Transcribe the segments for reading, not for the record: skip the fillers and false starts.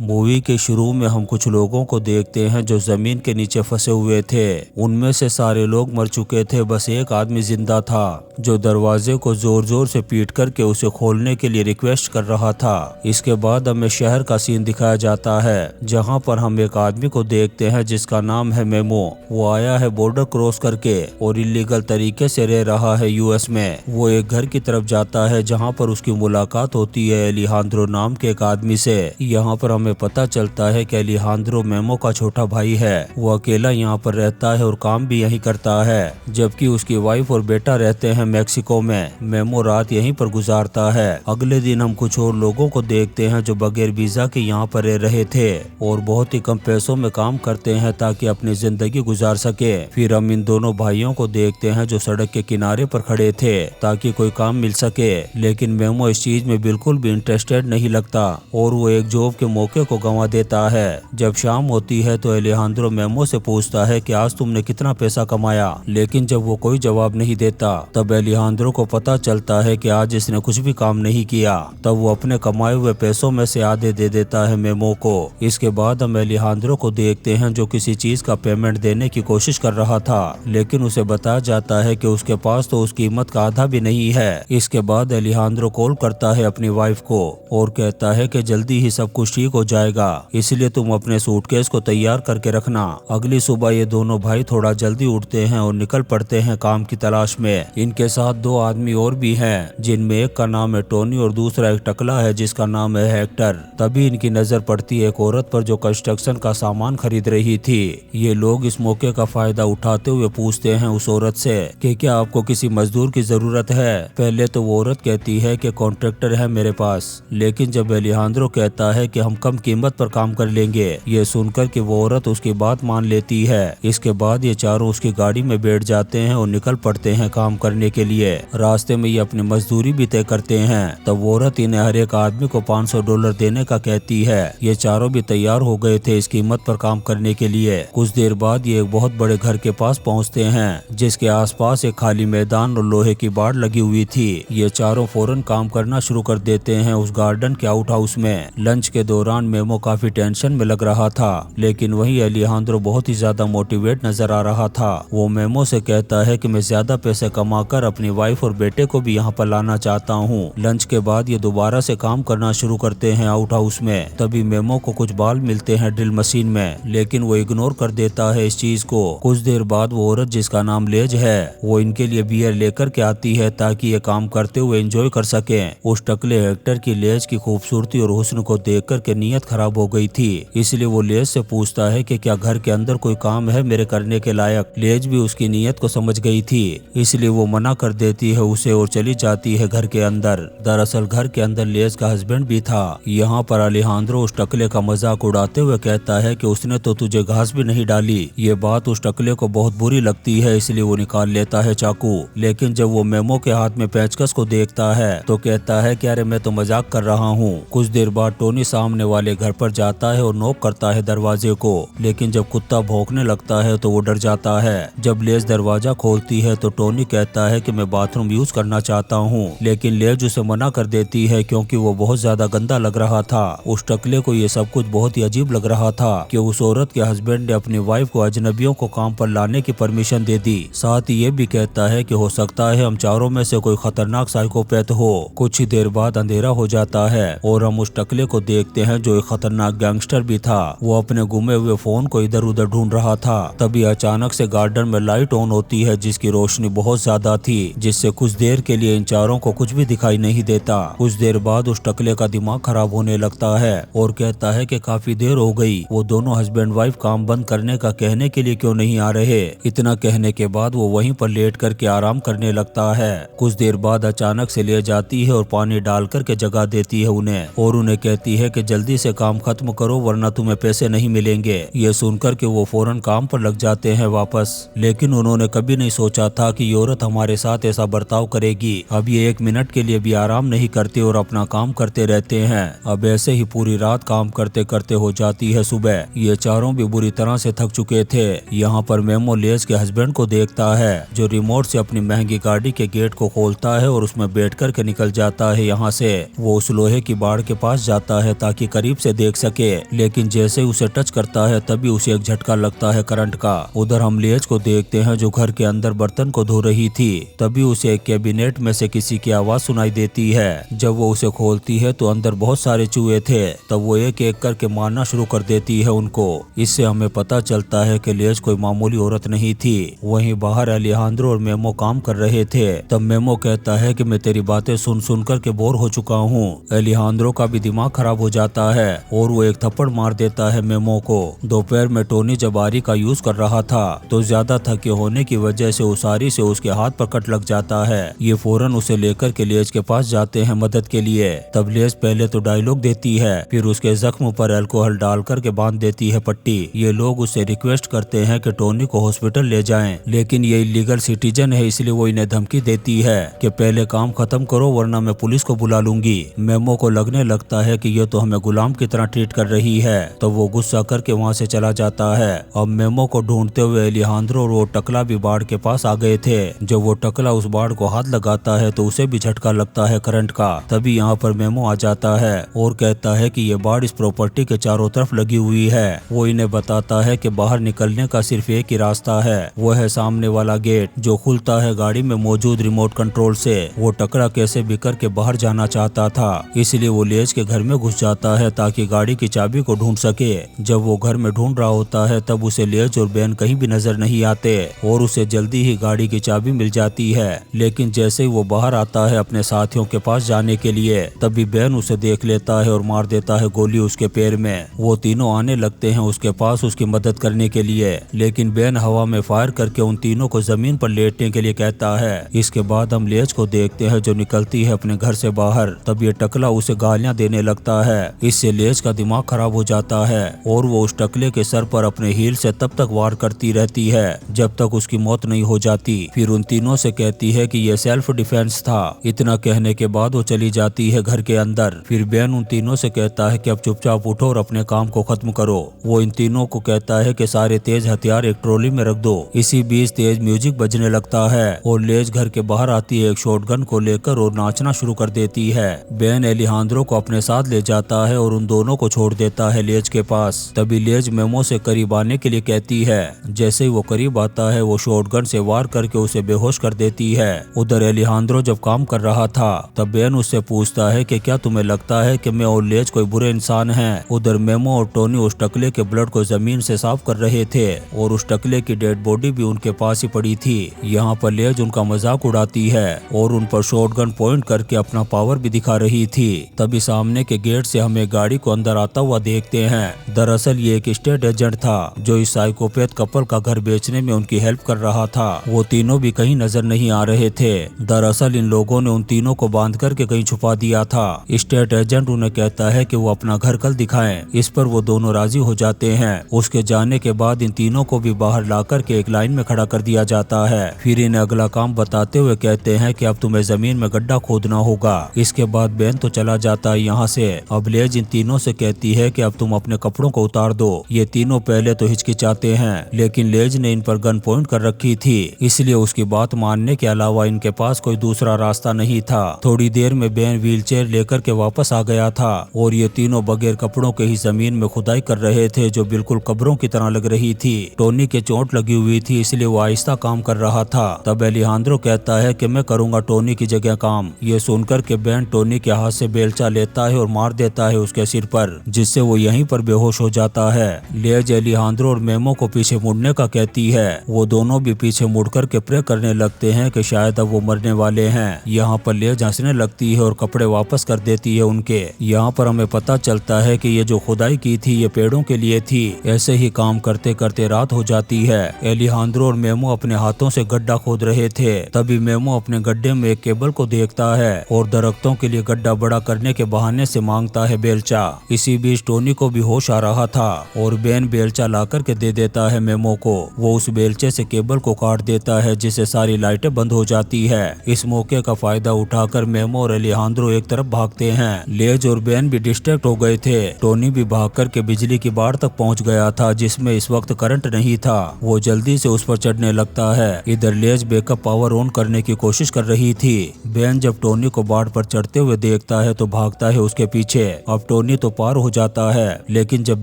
Movie के शुरू में हम कुछ लोगों को देखते हैं जो जमीन के नीचे फंसे हुए थे। उनमें से सारे लोग मर चुके थे, बस एक आदमी जिंदा था जो दरवाजे को जोर जोर से पीट करके उसे खोलने के लिए रिक्वेस्ट कर रहा था। इसके बाद हमें शहर का सीन दिखाया जाता है जहां पर हम एक आदमी को देखते हैं जिसका नाम है मेमो। वो आया है बॉर्डर क्रॉस करके और इलीगल तरीके से रह रहा है यूएस में। वो एक घर की तरफ जाता है जहां पर उसकी मुलाकात होती है एलिहांद्रो नाम के एक आदमी से। यहाँ पर हमें पता चलता है कि एलिहांद्रो मेमो का छोटा भाई है। वो अकेला यहाँ पर रहता है और काम भी यही करता है, जबकि उसकी वाइफ और बेटा रहते हैं मैक्सिको में। मेमो रात यहीं पर गुजारता है। अगले दिन हम कुछ और लोगों को देखते हैं जो बगैर वीजा के यहाँ पर रह रहे थे और बहुत ही कम पैसों में काम करते हैं ताकि अपनी जिंदगी गुजार सके। फिर हम इन दोनों भाइयों को देखते हैं जो सड़क के किनारे पर खड़े थे ताकि कोई काम मिल सके, लेकिन मेमो इस चीज में बिल्कुल भी इंटरेस्टेड नहीं लगता और वो एक जॉब के मौके को गंवा देता है। जब शाम होती है तो एलिहांद्रो मेमो से पूछता है कि आज तुमने कितना पैसा कमाया, लेकिन जब वो कोई जवाब नहीं देता तब एलिहांद्रो को पता चलता है कि आज इसने कुछ भी काम नहीं किया। तब वो अपने कमाए हुए पैसों में से आधे दे देता है मेमो को। इसके बाद हम एलिहांद्रो को देखते हैं जो किसी चीज का पेमेंट देने की कोशिश कर रहा था, लेकिन उसे बताया जाता है कि उसके पास तो उस कीमत का आधा भी नहीं है। इसके बाद एलिहांद्रो कॉल करता है अपनी वाइफ को और कहता है कि जल्दी ही सब कुछ ठीक हो जाएगा, इसलिए तुम अपने सूटकेस को तैयार करके रखना। अगली सुबह ये दोनों भाई थोड़ा जल्दी उठते हैं और निकल पड़ते हैं काम की तलाश में। इनके साथ दो आदमी और भी हैं जिनमें एक का नाम है टोनी और दूसरा एक टकला है जिसका नाम है हेक्टर। तभी इनकी नजर पड़ती है एक औरत पर जो कंस्ट्रक्शन का सामान खरीद रही थी। ये लोग इस मौके का फायदा उठाते हुए पूछते हैं उस औरत से कि क्या आपको किसी मजदूर की जरूरत है। पहले तो वो औरत कहती है कि कॉन्ट्रैक्टर है मेरे पास, लेकिन जब एलिहांद्रो कहता है कि हम कम कीमत पर काम कर लेंगे, ये सुनकर कि वो औरत उसकी बात मान लेती है। इसके बाद ये चारों उसकी गाड़ी में बैठ जाते हैं और निकल पड़ते हैं काम करने के लिए। रास्ते में ये अपनी मजदूरी भी तय करते हैं। तब वो औरत इन्हें हर एक आदमी को $500 देने का कहती है। ये चारों भी तैयार हो गए थे इस कीमत पर काम करने के लिए। कुछ देर बाद ये एक बहुत बड़े घर के पास पहुँचते हैं जिसके आसपास एक खाली मैदान और लोहे की बाड़ लगी हुई थी। ये चारों फौरन काम करना शुरू कर देते हैं उस गार्डन के आउट हाउस में। लंच के दौरान मेमो काफी टेंशन में लग रहा था, लेकिन वही एलिहांद्रो बहुत ही ज्यादा मोटिवेट नजर आ रहा था। वो मेमो से कहता है कि मैं ज्यादा पैसे कमाकर अपनी वाइफ और बेटे को भी यहाँ पर लाना चाहता हूँ। लंच के बाद ये दोबारा से काम करना शुरू करते हैं आउट हाउस में। तभी मेमो को कुछ बाल मिलते हैं ड्रिल मशीन में, लेकिन वो इग्नोर कर देता है इस चीज को। कुछ देर बाद वो औरत जिसका नाम लेज है वो इनके लिए बियर लेकर के आती है ताकि ये काम करते हुए एंजॉय कर सके। उस टकले हेक्टर की लेज की खूबसूरती और हुस्न को देख कर के नीयत खराब हो गई थी, इसलिए वो लेज से पूछता है कि क्या घर के अंदर कोई काम है मेरे करने के लायक। लेज भी उसकी नीयत को समझ गई थी, इसलिए वो मना कर देती है उसे और चली जाती है घर के अंदर। दरअसल घर के अंदर लेज का हस्बैंड भी था। यहाँ पर एलिहांद्रो उस टकले का मजाक उड़ाते हुए कहता है कि उसने तो तुझे घास भी नहीं डाली। ये बात उस टकले को बहुत बुरी लगती है, इसलिए वो निकाल लेता है चाकू। लेकिन जब वो मेमो के हाथ में पेचकस को देखता है तो कहता है कि अरे मैं तो मजाक कर रहा हूँ। कुछ देर बाद टोनी सामने वाले घर पर जाता है और नॉक करता है दरवाजे को, लेकिन जब कुत्ता भौंकने लगता है तो वो डर जाता है। जब लेज दरवाजा खोलती है तो टोनी कहता है कि मैं बाथरूम यूज करना चाहता हूँ, लेकिन लेज उसे मना कर देती है क्योंकि वो बहुत ज्यादा गंदा लग रहा था। उस टकले को ये सब कुछ बहुत ही अजीब लग रहा था कि उस औरत के हस्बैंड ने अपनी वाइफ को अजनबियों को काम पर लाने की परमिशन दे दी। साथ ही ये भी कहता है कि हो सकता है हम चारों में से कोई खतरनाक साइकोपैथ हो। कुछ ही देर बाद अंधेरा हो जाता है और हम उस टकले को देखते हैं जो एक खतरनाक गैंगस्टर भी था। वो अपने गुमे हुए फोन को इधर उधर ढूंढ रहा था। तभी अचानक से गार्डन में लाइट ऑन होती है जिसकी रोशनी बहुत ज्यादा थी, जिससे कुछ देर के लिए इन चारों को कुछ भी दिखाई नहीं देता। कुछ देर बाद उस टकले का दिमाग खराब होने लगता है और कहता है कि काफी देर हो गई, वो दोनों हस्बैंड वाइफ काम बंद करने का कहने के लिए क्यों नहीं आ रहे। इतना कहने के बाद वो वहीं पर लेट करके आराम करने लगता है। कुछ देर बाद अचानक से ले जाती है और पानी डाल करके जगा देती है उन्हें और उन्हें कहती है कि जल्दी से काम खत्म करो वरना तुम्हें पैसे नहीं मिलेंगे। ये सुनकर के वो फौरन काम पर लग जाते हैं वापस, लेकिन उन्होंने कभी नहीं सोचा था कि ये औरत हमारे साथ ऐसा बर्ताव करेगी। अब ये 1 मिनट के लिए भी आराम नहीं करते और अपना काम करते रहते हैं। अब ऐसे ही पूरी रात काम करते करते हो जाती है सुबह। ये चारों भी बुरी तरह से थक चुके थे। यहाँ पर मेमो लेज के हस्बैंड को देखता है जो रिमोट से अपनी महंगी गाड़ी के गेट को खोलता है और उसमें बैठ कर के निकल जाता है। यहाँ से वो उस लोहे की बाड़ के पास जाता है ताकि करीब करीब से देख सके, लेकिन जैसे ही उसे टच करता है तभी उसे एक झटका लगता है करंट का। उधर हम लेज को देखते हैं जो घर के अंदर बर्तन को धो रही थी। तभी उसे एक कैबिनेट में से किसी की आवाज सुनाई देती है। जब वो उसे खोलती है तो अंदर बहुत सारे चूहे थे। तब वो एक एक करके मारना शुरू कर देती है उनको। इससे हमें पता चलता है कि लेज कोई मामूली औरत नहीं थी। वहीं बाहर अलेहांद्रो और मेमो काम कर रहे थे। तब मेमो कहता है कि मैं तेरी बातें सुन सुन कर के बोर हो चुका हूँ। अलेहांद्रो का भी दिमाग खराब हो जाता है और वो एक थप्पड़ मार देता है मेमो को। दोपहर में टोनी जब आरी का यूज कर रहा था तो ज्यादा थके होने की वजह से उस आरी से उसके हाथ पर कट लग जाता है। ये फौरन उसे लेकर के लेज के पास जाते हैं मदद के लिए। तब लेज पहले तो डायलॉग देती है, फिर उसके जख्म पर अल्कोहल डाल करके बांध देती है पट्टी। ये लोग उससे रिक्वेस्ट करते हैं कि टोनी को हॉस्पिटल ले जाएं, लेकिन ये इलीगल सिटीजन है इसलिए वो इन्हें धमकी देती है कि पहले काम खत्म करो वरना मैं पुलिस को बुला लूंगी। मेमो को लगने लगता है कि ये तो हमें गुलाम की तरह ट्रीट कर रही है, तो वो गुस्सा करके वहाँ से चला जाता है। अब मेमो को ढूंढते हुए अलेहांद्रो और वो टकला भी बाढ़ के पास आ गए थे। जब वो टकला उस बाढ़ को हाथ लगाता है तो उसे भी झटका लगता है करंट का। तभी यहाँ पर मेमो आ जाता है और कहता है कि ये बाढ़ इस प्रॉपर्टी के चारों तरफ लगी हुई है। वो इन्हें बताता है कि बाहर निकलने का सिर्फ एक ही रास्ता है, वो है सामने वाला गेट जो खुलता है गाड़ी में मौजूद रिमोट कंट्रोल से। वो टकरा कैसे भी करके बाहर जाना चाहता था, इसलिए वो लेज के घर में घुस जाता है ताकि गाड़ी की चाबी को ढूंढ सके। जब वो घर में ढूंढ रहा होता है तब उसे लेज और बेन कहीं भी नजर नहीं आते और उसे जल्दी ही गाड़ी की चाबी मिल जाती है। लेकिन जैसे ही वो बाहर आता है अपने साथियों के पास जाने के लिए, तभी बेन उसे देख लेता है और मार देता है गोली उसके पैर में। वो तीनों आने लगते हैं उसके पास उसकी मदद करने के लिए, लेकिन बेन हवा में फायर करके उन तीनों को जमीन पर लेटने के लिए कहता है। इसके बाद हम लेज को देखते हैं जो निकलती है अपने घर से बाहर। तब ये टकला उसे गालियां देने लगता है। इससे लेज का दिमाग खराब हो जाता है और वो उस टकले के सर पर अपने हील से तब तक वार करती रहती है जब तक उसकी मौत नहीं हो जाती। फिर उन तीनों से कहती है कि ये सेल्फ डिफेंस था। इतना कहने के बाद वो चली जाती है घर के अंदर। फिर बेन उन तीनों से कहता है कि अब चुपचाप उठो और अपने काम को खत्म करो। वो इन तीनों को कहता है कि सारे तेज हथियार एक ट्रॉली में रख दो। इसी बीच तेज म्यूजिक बजने लगता है और लेज घर के बाहर आती है एक शॉटगन को लेकर और नाचना शुरू कर देती है। बेन अलेहांद्रो को अपने साथ ले जाता है और उन दोनों को छोड़ देता है लेज के पास। तभी लेज मेमो से करीब आने के लिए कहती है। जैसे ही वो करीब आता है वो शॉटगन से वार करके उसे बेहोश कर देती है। उधर अलेहांद्रो जब काम कर रहा था तब बेन उससे पूछता है कि क्या तुम्हें लगता है कि मैं और लेज कोई बुरे इंसान हैं? उधर मेमो और टोनी उस टकले के ब्लड को जमीन से साफ कर रहे थे और उस टकले की डेड बॉडी भी उनके पास ही पड़ी थी। यहाँ पर लेज उनका मजाक उड़ाती है और उन पर शॉटगन पॉइंट करके अपना पावर भी दिखा रही थी। तभी सामने के गेट से हमें गाड़ी को अंदर आता हुआ देखते हैं। दरअसल ये एक स्टेट एजेंट था जो इस साइकोपैथ कपल का घर बेचने में उनकी हेल्प कर रहा था। वो तीनों भी कहीं नजर नहीं आ रहे थे। दरअसल इन लोगों ने उन तीनों को बांध करके कहीं छुपा दिया था। स्टेट एजेंट उन्हें कहता है कि वो अपना घर कल दिखाएं। इस पर वो दोनों राजी हो जाते हैं। उसके जाने के बाद इन तीनों को भी बाहर ला करके एक लाइन में खड़ा कर दिया जाता है। फिर इन्हें अगला काम बताते हुए कहते हैं कि अब तुम्हें जमीन में गड्ढा खोदना होगा। इसके बाद बेन तो चला जाता है यहाँ से। अब लेज इन तीनों से कहती है कि अब तुम अपने कपड़ों को उतार दो। ये तीनों पहले तो हिचकिचाते हैं, लेकिन लेज ने इन पर गन पॉइंट कर रखी थी, इसलिए उसकी बात मानने के अलावा इनके पास कोई दूसरा रास्ता नहीं था। थोड़ी देर में बेन व्हीलचेयर लेकर के वापस आ गया था और ये तीनों बगैर कपड़ों के ही जमीन में खुदाई कर रहे थे जो बिल्कुल कब्रों की तरह लग रही थी। टोनी के चोट लगी हुई थी इसलिए वो आहिस्ता काम कर रहा था। तब अलेहांद्रो कहता है कि मैं करूंगा टोनी की जगह काम। ये सुनकर के बेन टोनी के हाथ से बेलचा लेता है और मार देता है उसके सिर पर, जिससे वो यहीं पर बेहोश हो जाता है। लेज अलेहांद्रो और मेमो को पीछे मुड़ने का कहती है। वो दोनों भी पीछे मुड़ कर के प्रे करने लगते हैं कि शायद अब वो मरने वाले हैं। यहाँ पर लेज हंसने लगती है और कपड़े वापस कर देती है उनके। यहाँ पर हमें पता चलता है कि ये जो खुदाई की थी ये पेड़ों के लिए थी। ऐसे ही काम करते करते रात हो जाती है। अलेहांद्रो और मेमो अपने हाथों से गड्ढा खोद रहे थे। तभी मेमो अपने गड्ढे में एक केबल को देखता है और दरख्तों के लिए गड्ढा बड़ा करने के बहाने से मांगता है बेलचा। इसी बीच टोनी को भी होश आ रहा था और बेन बेलचा ला करके दे देता है मेमो को। वो उस बेलचे से केबल को काट देता है जिससे सारी लाइटें बंद हो जाती है। इस मौके का फायदा उठाकर मेमो और अलेहांद्रो एक तरफ भागते हैं। लेज और बेन भी डिस्ट्रैक्ट हो गए थे। टोनी भी भाग करके बिजली की बाड़ तक पहुंच गया था जिसमें इस वक्त करंट नहीं था। वो जल्दी से उस पर चढ़ने लगता है। इधर लेज बैकअप पावर ऑन करने की कोशिश कर रही थी। बेन जब टोनी को बाड़ पर चढ़ते हुए देखता है तो भागता है उसके पीछे। अब टोनी तो पार हो जाता है, लेकिन जब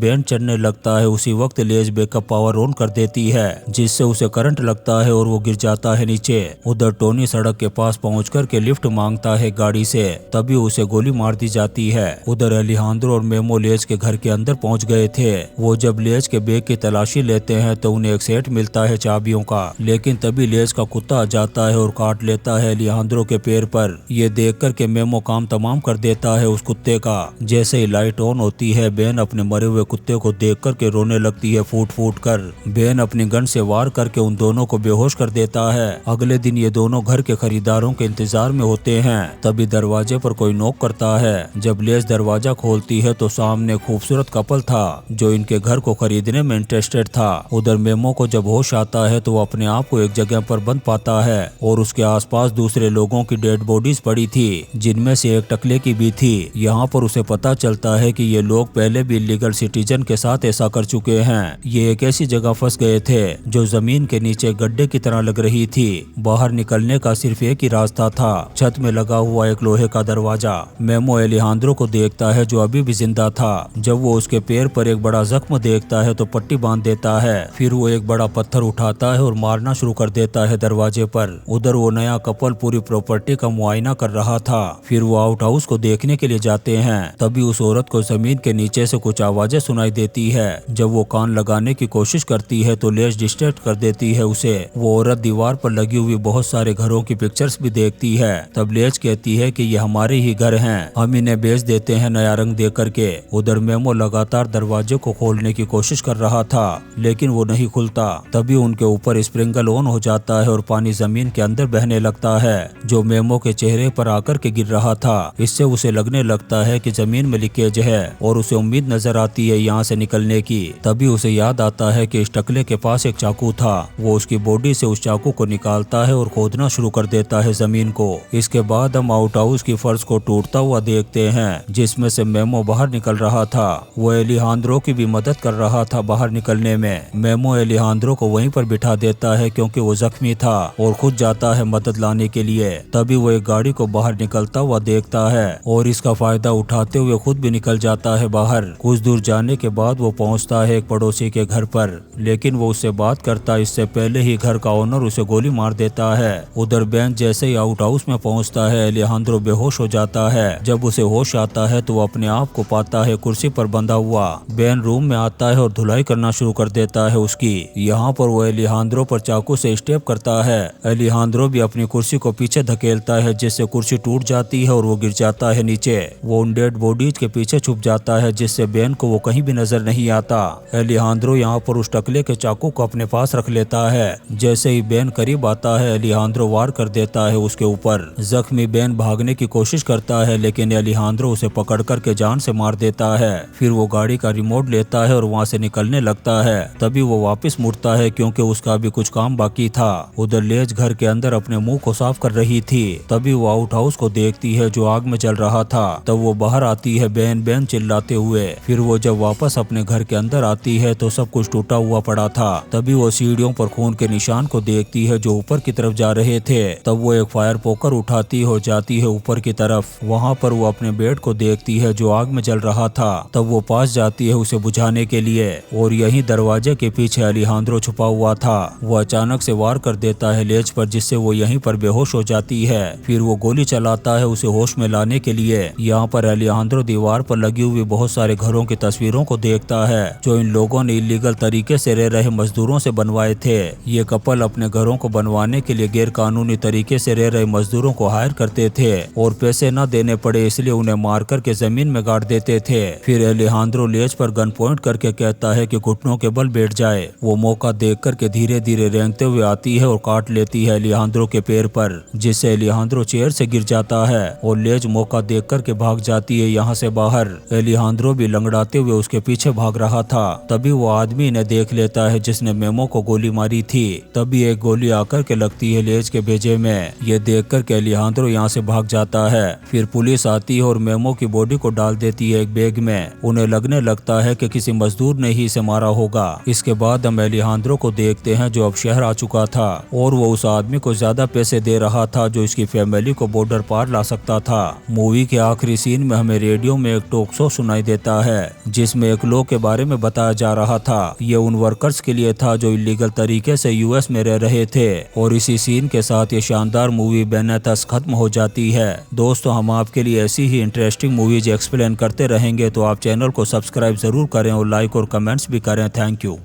बेन चढ़ने लगता है उसी वक्त लेज बैकअप पावर ऑन कर देती है, जिससे उसे करंट लगता है और वो गिर जाता है नीचे। उधर टोनी सड़क के पास पहुँच कर के लिफ्ट मांगता है गाड़ी से, तभी उसे गोली मार दी जाती है। उधर एलिहांद्रो और मेमो लेज के घर के अंदर पहुँच गए थे। वो जब लेज के बैग की तलाशी लेते हैं तो उन्हें एक सेट मिलता है चाबियों का, लेकिन तभी लेज का कुत्ता आ जाता है और काट लेता है एलिहांद्रो के पैर पर। ये देख कर के मेमो काम तमाम कर देता है उस कुत्ते का। जैसे ही लाइट ऑन होती है, बेन अपने मरे हुए कुत्ते को देख कर के रोने लगती है फूट फूट कर। बेन अपनी गन से वार करके उन दोनों को बेहोश कर देता है। अगले दिन ये दोनों घर के खरीदारों के इंतजार में होते हैं। तभी दरवाजे पर कोई नॉक करता है। जब लेज दरवाजा खोलती है तो सामने खूबसूरत कपल था जो इनके घर को खरीदने में इंटरेस्टेड था। उधर मेमो को जब होश आता है तो वो अपने आप को एक जगह पर बंद पाता है और उसके आसपास दूसरे लोगों की डेड बॉडीज पड़ी थी, जिनमें से एक टकले की भी थी। यहाँ पर उसे पता चलता है कि ये लोग पहले भी इलीगल सिटीजन के साथ ऐसा कर चुके हैं। ये एक ऐसी जगह फंस गए थे जो जमीन के नीचे गड्ढे की तरह लग रही थी। बाहर निकलने का सिर्फ एक ही रास्ता था, छत में लगा हुआ एक लोहे का दरवाजा। मेमो एलिहांद्रो को देखता है जो अभी भी जिंदा था। जब वो उसके पैर पर एक बड़ा जख्म देखता है तो पट्टी बांध देता है। फिर वो एक बड़ा पत्थर उठाता है और मारना शुरू कर देता है दरवाजे पर। उधर वो नया कपल पूरी प्रॉपर्टी का मुआयना कर रहा था। फिर वो आउट हाउस को देखने के लिए जाते हैं। तभी उस औरत को जमीन के नीचे से कुछ आवाजें सुनाई देती है। जब वो कान लगाने की कोशिश करती है तो लेज डिस्ट्रैक्ट कर देती है उसे। वो औरत दीवार पर लगी हुई बहुत सारे घरों की पिक्चर्स भी देखती है। तब लेज कहती है कि ये हमारे ही घर हैं, हम इन्हें बेच देते हैं नया रंग दे करके। उधर मेमो लगातार दरवाजे को खोलने की कोशिश कर रहा था, लेकिन वो नहीं खुलता। तभी उनके ऊपर स्प्रिंकल ऑन हो जाता है और पानी जमीन के अंदर बहने लगता है, जो मेमो के चेहरे पर आकर के गिर रहा था। इससे उसे लगने लगता है कि जमीन में लीकेज है और उसे उम्मीद नजर आती है यहाँ से निकलने की। तभी उसे याद आता है कि इस टकले के पास एक चाकू था। वो उसकी बॉडी से उस चाकू को निकालता है और खोदना शुरू कर देता है जमीन को। इसके बाद हम आउट हाउस की फर्श को टूटता हुआ देखते हैं, जिसमें से मेमो बाहर निकल रहा था। वो एलिहांद्रो की भी मदद कर रहा था बाहर निकलने में। मेमो एलिहांद्रो को वहीं पर बिठा देता है क्योंकि वो जख्मी था और खुद जाता है मदद लाने के लिए। तभी वो एक गाड़ी को बाहर निकलता हुआ देखता है और इसका फायदा उठाते हुए खुद भी निकल जाता है बाहर। कुछ दूर जाने के बाद वो पहुंचता है एक पड़ोसी के घर पर, लेकिन वो उससे बात करता इससे पहले ही घर का ओनर उसे गोली मार देता है। उधर बेन जैसे ही आउट हाउस में पहुंचता है, एलिहांद्रो बेहोश हो जाता है। जब उसे होश आता है तो वो अपने आप को पाता है कुर्सी पर बंधा हुआ। बेन रूम में आता है और धुलाई करना शुरू कर देता है उसकी। यहाँ पर वो एलिहांद्रो पर चाकू से स्टेप करता है। एलिहांद्रो भी अपनी कुर्सी को पीछे धकेलता है, जिससे कुर्सी टूट जाती है और वो गिर जाता है नीचे। वो उन डेड बॉडीज के पीछे छुप जाता है, जिससे बेन को वो कहीं भी नजर नहीं आता। एलिहांद्रो यहाँ पर उस टकले के चाकू को अपने पास रख लेता है। जैसे ही बेन करीब आता है, एलिहांद्रो वार कर देता है उसके ऊपर। जख्मी बेन भागने की कोशिश करता है, लेकिन एलिहांद्रो उसे पकड़ कर के जान से मार देता है। फिर वो गाड़ी का रिमोट लेता है और वहाँ से निकलने लगता है। तभी वो वापस मुड़ता है क्योंकि उसका भी कुछ काम बाकी था। उधर लेज घर के अंदर अपने मुंह को साफ कर रही थी। तभी वो आउट हाउस को देखती है जो आग में जल रहा था। तब वो बाहर आती है बेन बेन चिल्लाते हुए। फिर वो जब वापस अपने घर के अंदर आती है तो सब कुछ टूटा हुआ पड़ा था। तभी वो सीढ़ियों पर खून के निशान को देखती है जो ऊपर की तरफ जा रहे थे। तब वो एक फायर पोकर उठाती हो जाती है ऊपर की तरफ। वहाँ पर वो अपने बेड को देखती है जो आग में जल रहा था। तब वो पास जाती है उसे बुझाने के लिए और यही दरवाजे के पीछे एलिहांद्रो छुपा हुआ था। वो अचानक से वार कर देता है लेज पर, जिससे वो यहीं पर बेहोश हो जाती है। फिर वो गोली चलाता है उसे होश में लाने के लिए। यहाँ पर एलिहांद्रो दीवार पर लगी हुई बहुत सारे घरों की तस्वीरों को देखता है जो इन लोगों ने इलीगल तरीके से रह रहे मजदूरों से बनवाए थे। ये कपल अपने घरों को बनवाने के लिए गैर कानूनी तरीके से रह रहे मजदूरों को हायर करते थे और पैसे न देने पड़े इसलिए उन्हें मार करके जमीन में गाड़ देते थे। फिर एलिहांद्रो लेज पर गन पॉइंट करके कहता है कि घुटनों के बल बैठ जाए। वो मौका देख करके धीरे धीरे रेंगते हुए आती है और काट लेती है एलिहांद्रो के पैर पर, जिससे एलिहांद्रो चेयर से गिर जाता है और लेज मौका देख करके भाग जाती है यहाँ से बाहर। एलिहांद्रो भी लंगड़ाते हुए उसके पीछे भाग रहा था। तभी वो आदमी इन्हें देख लेता है जिसने मेमो को गोली मारी थी। तभी एक गोली आकर के लगती है लेज के भेजे में। ये देख कर के एलिहांद्रो यहाँ से भाग जाता है। फिर पुलिस आती है और मेमो की बॉडी को डाल देती है एक बैग में। उन्हें लगने लगता है कि किसी मजदूर ने ही इसे मारा होगा। इसके बाद हम एलिहांद्रो को देखते हैं जो अब शहर आ चुका था और वो उस आदमी को ज्यादा पैसे दे रहा था जो इसकी फैमिली को बॉर्डर पार ला सकता था। मूवी के आखिरी सीन में हमें रेडियो में एक टॉक शो सुनाई देता है जिसमें एक लॉ के बारे में बताया जा रहा था। ये उन वर्कर्स के लिए था जो इलीगल तरीके से यूएस में रह रहे थे। और इसी सीन के साथ ये शानदार मूवी बेनेथस खत्म हो जाती है। दोस्तों, हम आपके लिए ऐसी ही इंटरेस्टिंग मूवीज एक्सप्लेन करते रहेंगे, तो आप चैनल को सब्सक्राइब जरूर करें और लाइक और कमेंट्स भी करें। Thank you.